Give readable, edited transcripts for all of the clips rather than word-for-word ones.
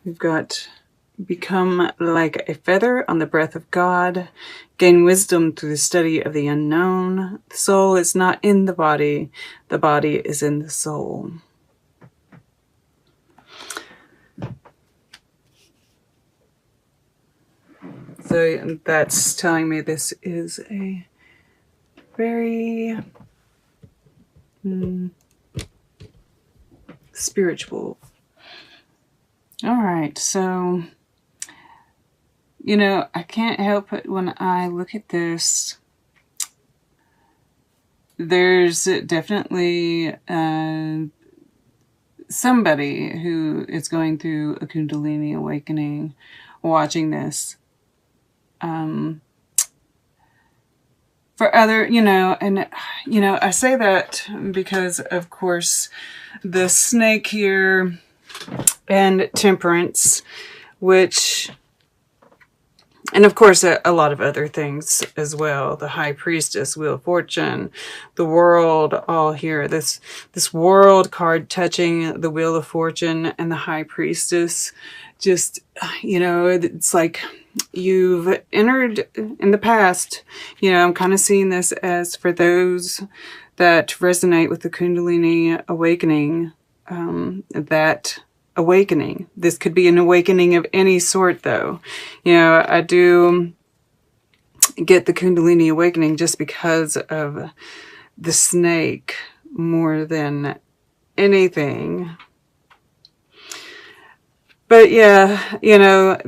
We've got become like a feather on the breath of God, gain wisdom through the study of the unknown. The soul is not in the body is in the soul. So that's telling me this is a very spiritual. All right, so, you know, I can't help it when I look at this. There's definitely somebody who is going through a Kundalini awakening watching this. For other, you know, and, you know, I say that because, of course, the snake here and temperance, which, and of course, a lot of other things as well. The high priestess, wheel of fortune, the world, all here. This world card touching the wheel of fortune and the high priestess. Just, you know, it's like you've entered in the past. You know, I'm kind of seeing this as for those that resonate with the Kundalini awakening, that awakening. This could be an awakening of any sort, though. You know, I do get the Kundalini awakening just because of the snake more than anything. But yeah, you know,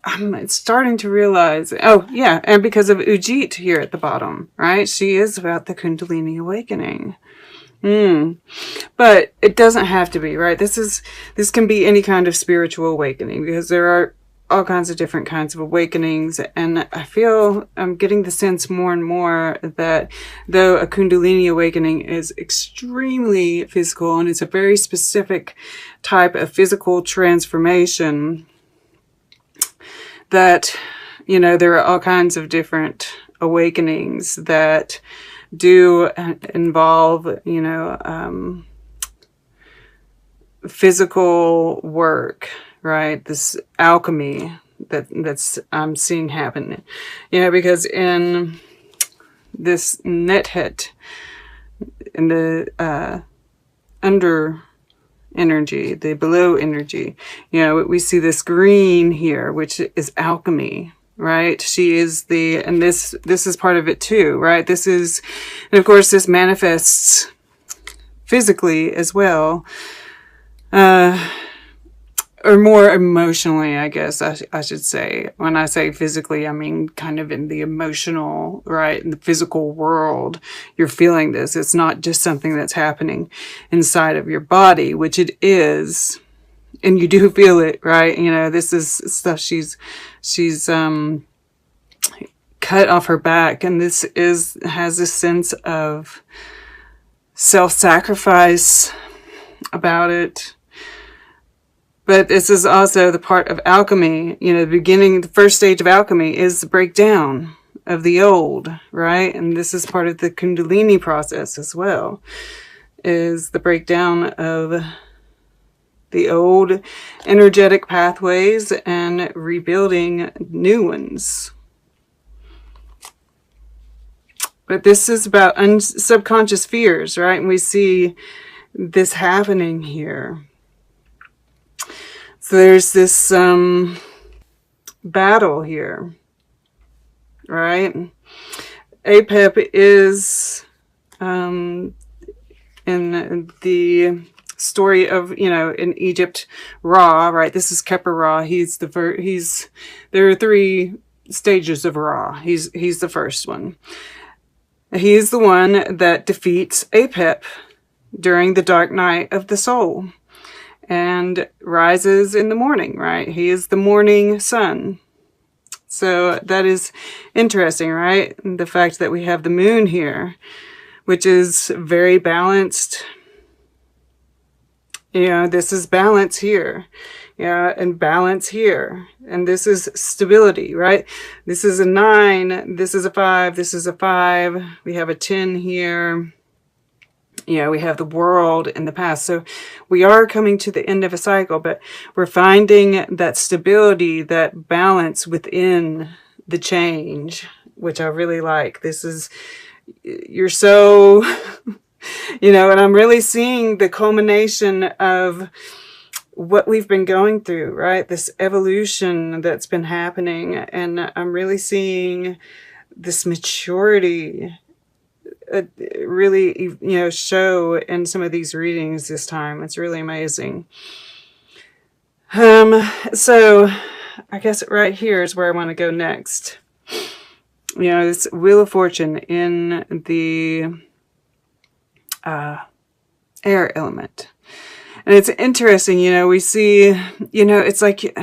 I'm starting to realize, oh yeah, and because of Ujit here at the bottom, right? She is about the Kundalini awakening. But it doesn't have to be, right? This can be any kind of spiritual awakening, because there are all kinds of different kinds of awakenings. And I feel I'm getting the sense more and more that though a Kundalini awakening is extremely physical and it's a very specific type of physical transformation, that, you know, there are all kinds of different awakenings that do involve, you know, physical work, right? This alchemy that's I'm seeing happen, you know, because in this nethet, in the under energy, the below energy, you know, we see this green here, which is alchemy, right? She is the, and this is part of it too, right? This is, and of course this manifests physically as well, or more emotionally, I guess I should say. When I say physically, I mean kind of in the emotional, right? In the physical world, you're feeling this. It's not just something that's happening inside of your body, which it is. And you do feel it, right? You know, this is stuff she's cut off her back. And this has a sense of self-sacrifice about it. But this is also the part of alchemy. You know, the first stage of alchemy is the breakdown of the old, right? And this is part of the Kundalini process as well, is the breakdown of the old energetic pathways and rebuilding new ones. But this is about subconscious fears, right? And we see this happening here. So there's this battle here, right? Apep is in the story of, you know, in Egypt, Ra, right? This is Keper Ra. There are 3 stages of Ra. He's the first one. He's the one that defeats Apep during the dark night of the soul and rises in the morning, right? He is the morning sun. So that is interesting, right? The fact that we have the moon here, which is very balanced. You know, this is balance here. Yeah, and balance here. And this is stability, right? This is a 9, this is a 5, this is a 5. We have a 10 here. You know, we have the world in the past. So we are coming to the end of a cycle, but we're finding that stability, that balance within the change, which I really like. This is, you're so, you know, and I'm really seeing the culmination of what we've been going through, right? This evolution that's been happening. And I'm really seeing this maturity really, you know, show in some of these readings this time. It's really amazing. So I guess right here is where I want to go next. You know, this Wheel of Fortune in the air element. And it's interesting, you know, we see, you know, it's like,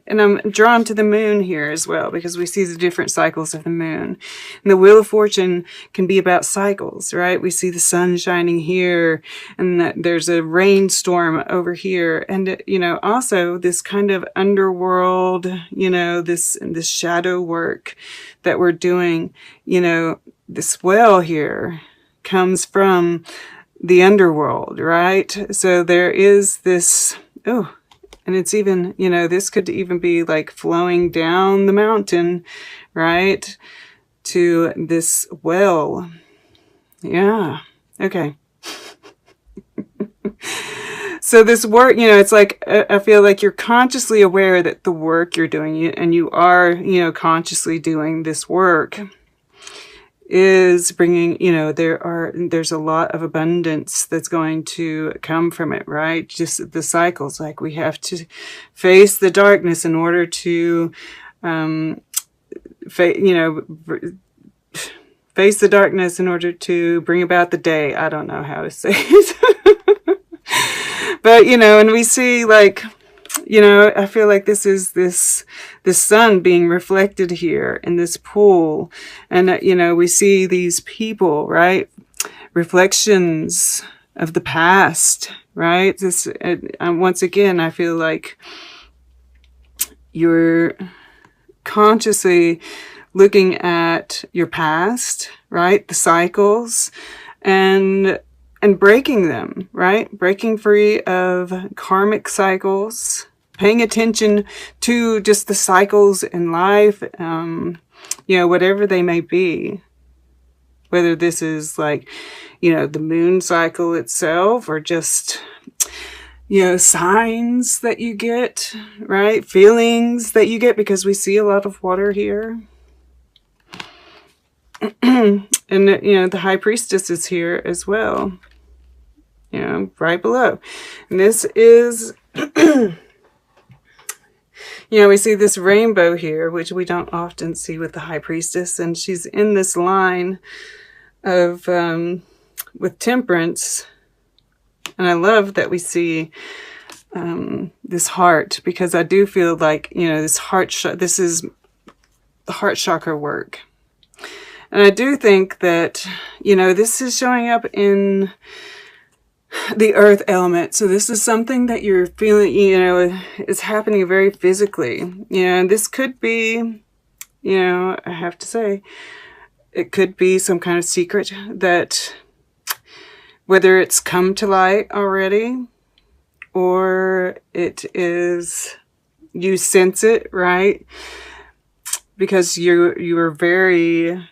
and I'm drawn to the moon here as well, because we see the different cycles of the moon. And the Wheel of Fortune can be about cycles, right? We see the sun shining here, and that there's a rainstorm over here. And, you know, also this kind of underworld, you know, this shadow work that we're doing, you know, this well here comes from the underworld, right? So there is this, oh, and it's even, you know, this could even be like flowing down the mountain, right? To this well. Yeah. Okay. So this work, you know, it's like, I feel like you're consciously aware that the work you're doing, and you are, you know, consciously doing this work, is bringing, you know, there's a lot of abundance that's going to come from it, right? Just the cycles, like we have to face the darkness in order to, you know, face the darkness in order to bring about the day. I don't know how to say it. But, you know, and we see, like, you know, I feel like this is this sun being reflected here in this pool. And, you know, we see these people, right? Reflections of the past, right? This, once again, I feel like you're consciously looking at your past, right? The cycles, and breaking them, right? Breaking free of karmic cycles, paying attention to just the cycles in life, you know, whatever they may be. Whether this is like, you know, the moon cycle itself, or just, you know, signs that you get, right? Feelings that you get, because we see a lot of water here. And, you know, the High Priestess is here as well. You know, right below. And this is, you know, we see this rainbow here, which we don't often see with the High Priestess. And she's in this line of, with Temperance. And I love that we see this heart, because I do feel like, you know, this is the heart chakra work. And I do think that, you know, this is showing up in the earth element. So this is something that you're feeling, you know, is happening very physically. You know, and this could be, you know, I have to say, it could be some kind of secret that, whether it's come to light already, or it is, you sense it, right? Because you are very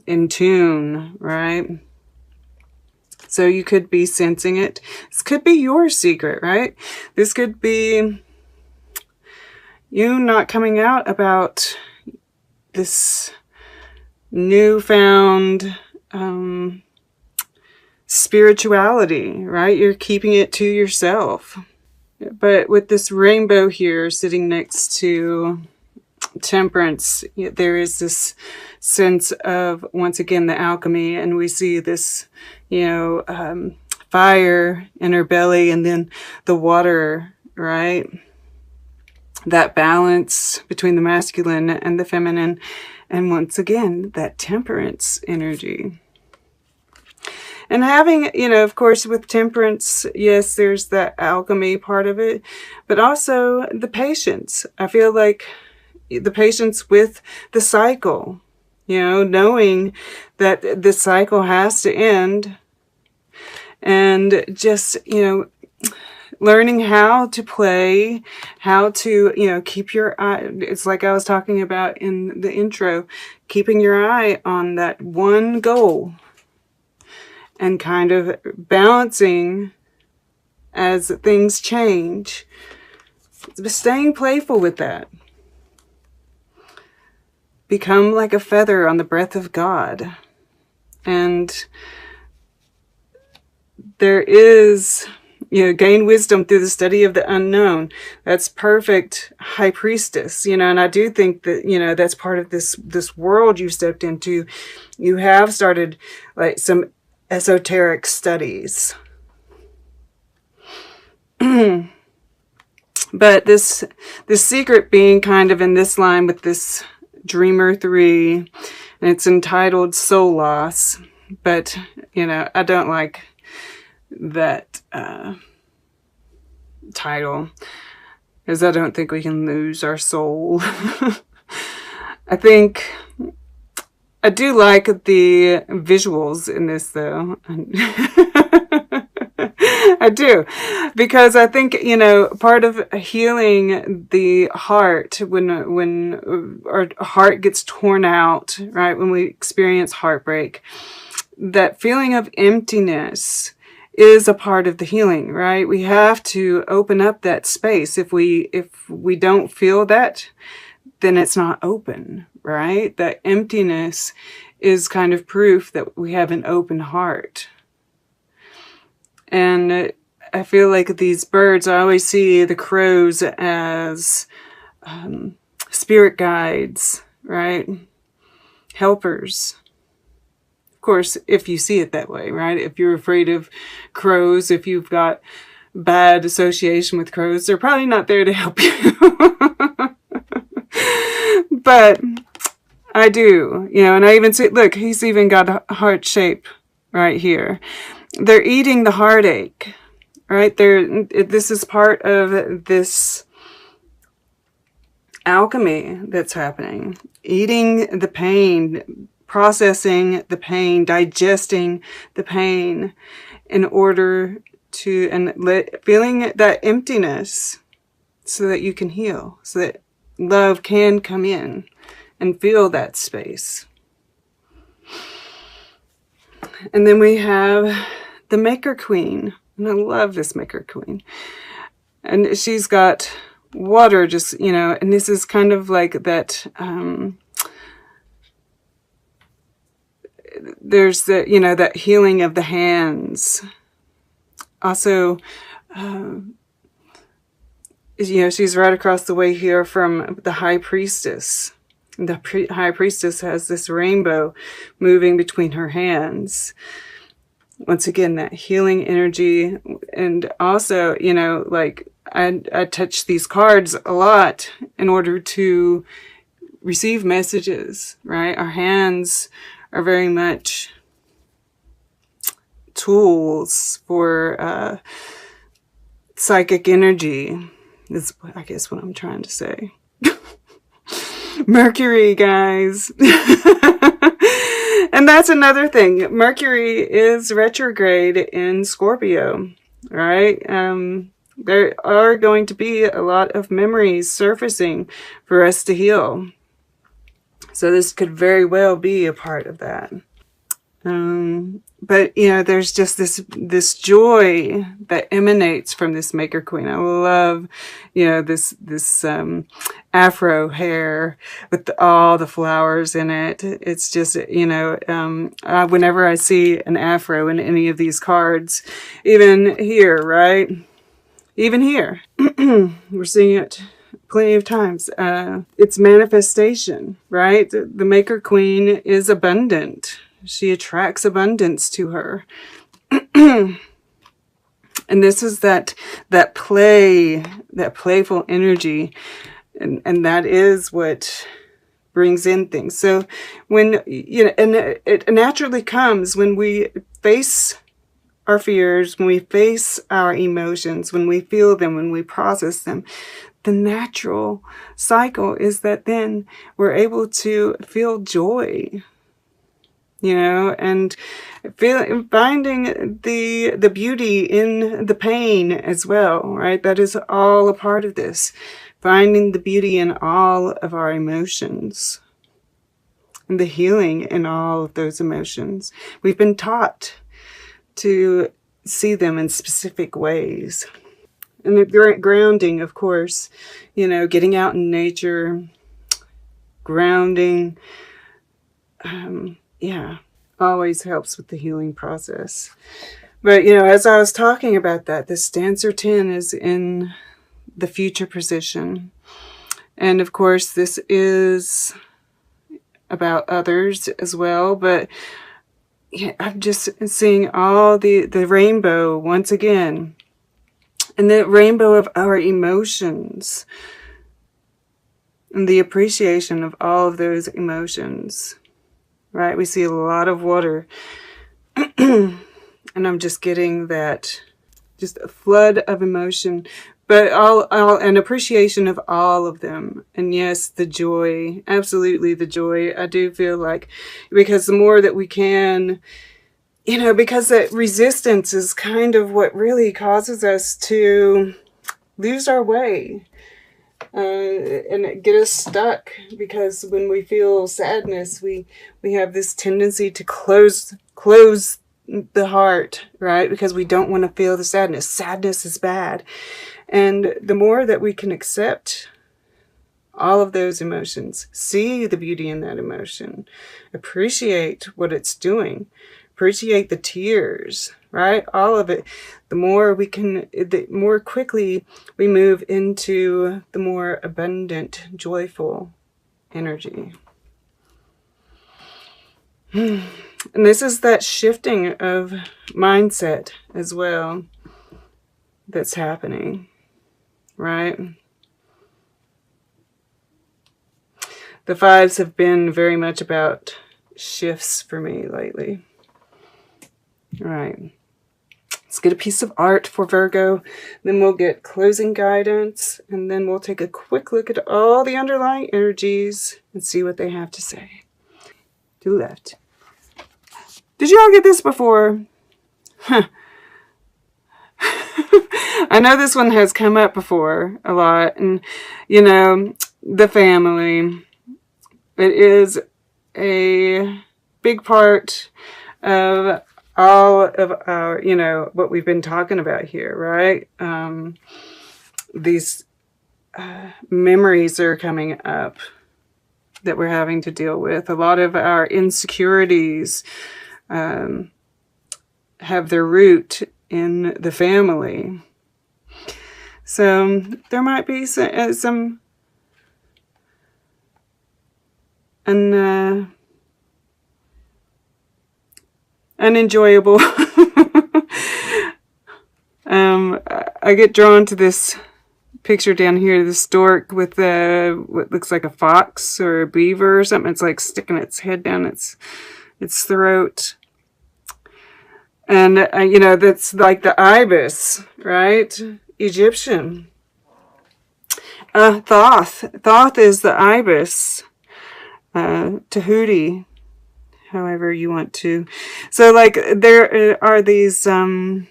in tune, right? So you could be sensing it. This could be your secret, right? This could be you not coming out about this newfound spirituality, right? You're keeping it to yourself. But with this rainbow here sitting next to Temperance, there is this sense of, once again, the alchemy, and we see this, you know, fire in her belly, and then the water, right? That balance between the masculine and the feminine, and once again, that temperance energy. And having, you know, of course, with Temperance, yes, there's that alchemy part of it, but also the patience. I feel like the patience with the cycle, you know, knowing that the cycle has to end, and just, learning how to play, how to, keep your eye. It's like I was talking about in the intro, keeping your eye on that one goal and kind of balancing as things change. Staying playful with that. Become like a feather on the breath of God. And there is, gain wisdom through the study of the unknown. That's perfect high priestess, and I do think that, that's part of this world you stepped into. You have started like some esoteric studies. But this secret being kind of in this line with this Dreamer 3, and it's entitled Soul Loss. But, I don't like that title, because I don't think we can lose our soul. I do like the visuals in this, though. I do, because I think, part of healing the heart, when our heart gets torn out, right, when we experience heartbreak, that feeling of emptiness is a part of the healing, right? We have to open up that space. If we don't feel that, then it's not open, right? That emptiness is kind of proof that we have an open heart. And I feel like these birds, I always see the crows as spirit guides, right? Helpers. Of course, if you see it that way, right? If you're afraid of crows, if you've got bad association with crows, they're probably not there to help you. But I do, and I even see, look, he's even got a heart shape right here. They're eating the heartache, right? This is part of this alchemy that's happening. Eating the pain, processing the pain, digesting the pain in order to, feeling that emptiness so that you can heal, so that love can come in and fill that space. And then we have the Maker Queen. And I love this Maker Queen. And she's got water just, and this is kind of like that, there's the, that healing of the hands. Also, she's right across the way here from the High Priestess. The High Priestess has this rainbow moving between her hands. Once again, that healing energy. And also, like I touch these cards a lot in order to receive messages, right? Our hands are very much tools for psychic energy, is I guess what I'm trying to say. Mercury, guys. And that's another thing. Mercury is retrograde in Scorpio, right? There are going to be a lot of memories surfacing for us to heal. So this could very well be a part of that. But, there's just this joy that emanates from this Maker Queen. I love, this afro hair with all the flowers in it. It's just, whenever I see an afro in any of these cards, even here, right? Even here, we're seeing it plenty of times. It's manifestation, right? The Maker Queen is abundant. She attracts abundance to her. And this is that play, that playful energy. And that is what brings in things. So when, and it naturally comes when we face our fears, when we face our emotions, when we feel them, when we process them. The natural cycle is that then we're able to feel joy. you know, and finding the beauty in the pain as well, right? That is all a part of this. Finding the beauty in all of our emotions and the healing in all of those emotions. We've been taught to see them in specific ways. And the grounding, of course, you know, getting out in nature, grounding, yeah, always helps with the healing process. But, you know, as I was talking about that, this Dancer 10 is in the future position. And of course, this is about others as well. But yeah, I'm just seeing all the rainbow once again. And the rainbow of our emotions. And the appreciation of all of those emotions. Right? We see a lot of water. And I'm just getting that, just a flood of emotion, but all an appreciation of all of them. And yes, the joy, absolutely the joy. I do feel like, because the more that we can, you know, because that resistance is kind of what really causes us to lose our way. And get us stuck, because when we feel sadness, we have this tendency to close the heart, right? Because we don't want to feel the sadness. Sadness is bad. And the more that we can accept all of those emotions, see the beauty in that emotion, appreciate what it's doing, appreciate the tears, right? All of it. The more we can, the more quickly we move into the more abundant, joyful energy. And this is that shifting of mindset as well that's happening, right? The fives have been very much about shifts for me lately. All right. Let's get a piece of art for Virgo. Then we'll get closing guidance. And then we'll take a quick look at all the underlying energies and see what they have to say. To the left. Did you all get this before? Huh. I know this one has come up before a lot. And, you know, the family. It is a big part of all of our, you know, what we've been talking about here, right? These memories are coming up that we're having to deal with. A lot of our insecurities have their root in the family. So there might be some unenjoyable. I get drawn to this picture down here, this stork with what looks like a fox or a beaver or something. It's like sticking its head down its throat. And, you know, that's like the ibis, right? Egyptian. Thoth. Thoth is the ibis. Tahuti. However you want to. So, like, there are these, you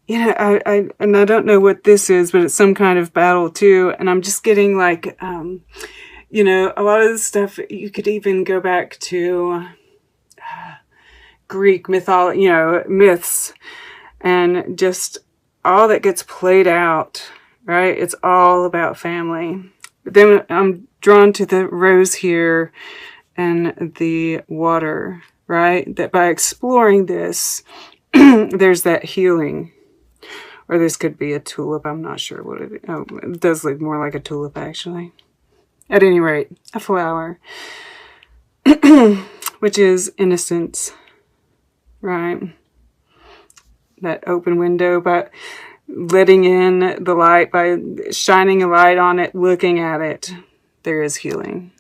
know, I don't know what this is, but it's some kind of battle too. And I'm just getting like, you know, a lot of the stuff, you could even go back to Greek mythology, you know, myths, and just all that gets played out, right? It's all about family. But then I'm drawn to the rose here and the water, right? That by exploring this, there's that healing. Or this could be a tulip. I'm not sure what it is. Oh, it does look more like a tulip, actually. At any rate, a flower. Which is innocence, right? That open window, but letting in the light, by shining a light on it, looking at it, there is healing.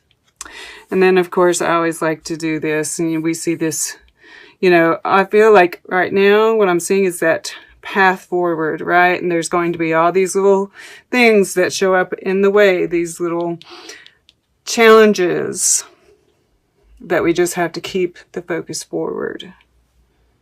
And then, of course, I always like to do this, and we see this, you know, I feel like right now what I'm seeing is that path forward, right? And there's going to be all these little things that show up in the way, these little challenges. But we just have to keep the focus forward.